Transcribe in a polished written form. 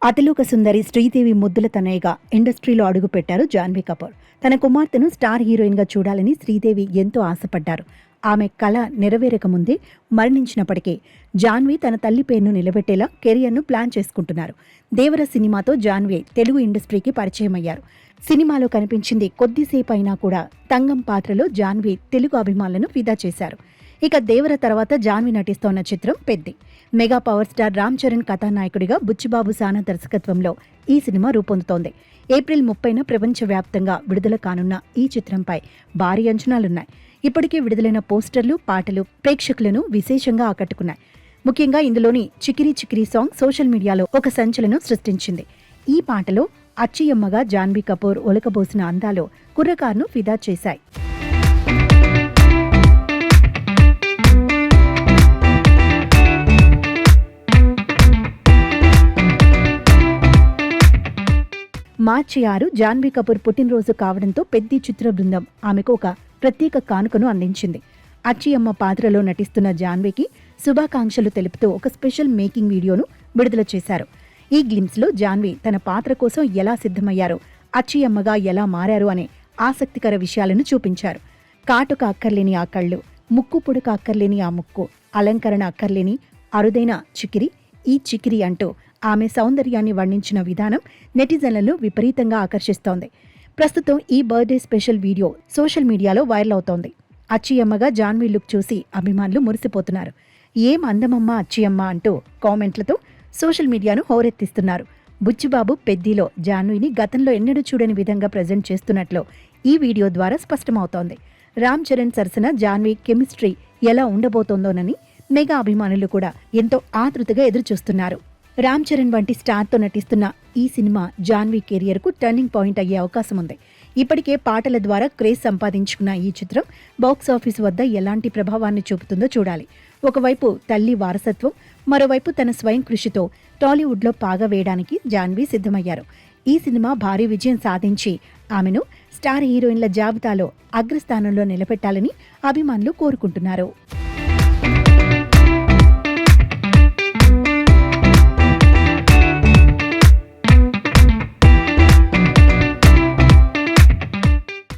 అతిలోక సుందరి శ్రీదేవి ముద్దుల తనయ్యగా ఇండస్ట్రీలో అడుగుపెట్టారు జాన్వీ కపూర్. తన కుమార్తెను స్టార్ హీరోయిన్గా చూడాలని శ్రీదేవి ఎంతో ఆశపడ్డారు. ఆమె కళ నెరవేరక ముందే మరణించినప్పటికీ జాన్వీ తన తల్లి పేరును నిలబెట్టేలా కెరియర్ను ప్లాన్ చేసుకుంటున్నారు. దేవర సినిమాతో జాన్వీ తెలుగు ఇండస్ట్రీకి పరిచయం అయ్యారు. సినిమాలో కనిపించింది కొద్దిసేపు అయినా కూడా తంగం పాత్రలో జాన్వీ తెలుగు అభిమానులను ఫిదా చేశారు. ఇక దేవర తర్వాత జాన్వీ నటిస్తోన్న చిత్రం Peddi. Mega power star Ram Charan కథానాయకుడిగా బుచ్చిబాబు సానా దర్శకత్వంలో ఈ సినిమా రూపొందుతోంది. ఏప్రిల్ 30న ప్రపంచవ్యాప్తంగా విడుదల కానున్న ఈ చిత్రంపై భారీ అంచనాలున్నాయి. ఇప్పటికే విడుదలైన పోస్టర్లు, పాటలు ప్రేక్షకులను విశేషంగా ఆకట్టుకున్నాయి. ముఖ్యంగా ఇందులోని చికిరి చికిరి సాంగ్ సోషల్ మీడియాలో ఒక సంచలనం సృష్టించింది. ఈ పాటలో అచ్చియమ్మగా జాన్వీ కపూర్ ఒలకబోసిన అందాలు కుర్రకారును ఫిదా చేశాయి. మార్చి 6 జాన్వీ కపూర్ పుట్టినరోజు కావడంతో పెద్ది చిత్ర బృందం ఆమెకు ఒక ప్రత్యేక కానుకను అందించింది. అచ్చియమ్మ పాత్రలో నటిస్తున్న జాన్వీకి శుభాకాంక్షలు తెలుపుతూ ఒక స్పెషల్ మేకింగ్ వీడియోను విడుదల చేశారు. ఈ గ్లిమ్స్లో జాన్వీ తన పాత్ర కోసం ఎలా సిద్ధమయ్యారో, అచ్చియమ్మగా ఎలా మారారు అనే ఆసక్తికర విషయాలను చూపించారు. కాటుక అక్కర్లేని ఆ కళ్ళు, ముక్కు పుడక అక్కర్లేని ఆ ముక్కు, అలంకరణ అక్కర్లేని అరుదైన చికిరి, ఈ చికిరి అంటూ ఆమె సౌందర్యాన్ని వర్ణించిన విధానం నెటిజన్లను విపరీతంగా ఆకర్షిస్తోంది. ప్రస్తుతం ఈ బర్త్డే స్పెషల్ వీడియో సోషల్ మీడియాలో వైరల్ అవుతోంది. అచ్చియమ్మగా జాన్వీ లుక్ చూసి అభిమానులు మురిసిపోతున్నారు. ఏం అందమమ్మ అచ్చియమ్మ అంటూ కామెంట్లతో సోషల్ మీడియాను హోరెత్తిస్తున్నారు. బుచ్చిబాబు పెద్దిలో జాన్వీని గతంలో ఎన్నడూ చూడని విధంగా ప్రజెంట్ చేస్తున్నట్లు ఈ వీడియో ద్వారా స్పష్టమవుతోంది. రామ్ చరణ్ సరసన జాన్వీ కెమిస్ట్రీ ఎలా ఉండబోతోందోనని మెగా అభిమానులు కూడా ఎంతో ఆతృతగా ఎదురుచూస్తున్నారు. రామ్ చరణ్ వంటి స్టార్తో నటిస్తున్న ఈ సినిమా జాన్వీ కెరియర్కు టర్నింగ్ పాయింట్ అయ్యే అవకాశం ఉంది. ఇప్పటికే పాటల ద్వారా క్రేజ్ సంపాదించుకున్న ఈ చిత్రం బాక్సాఫీస్ వద్ద ఎలాంటి ప్రభావాన్ని చూపుతుందో చూడాలి. ఒకవైపు తల్లి వారసత్వం, మరోవైపు తన స్వయం కృషితో టాలీవుడ్లో పాగా వేయడానికి జాన్వీ సిద్ధమయ్యారు. ఈ సినిమా భారీ విజయం సాధించి ఆమెను స్టార్ హీరోయిన్ల జాబితాలో అగ్రస్థానంలో నిలబెట్టాలని అభిమానులు కోరుకుంటున్నారు.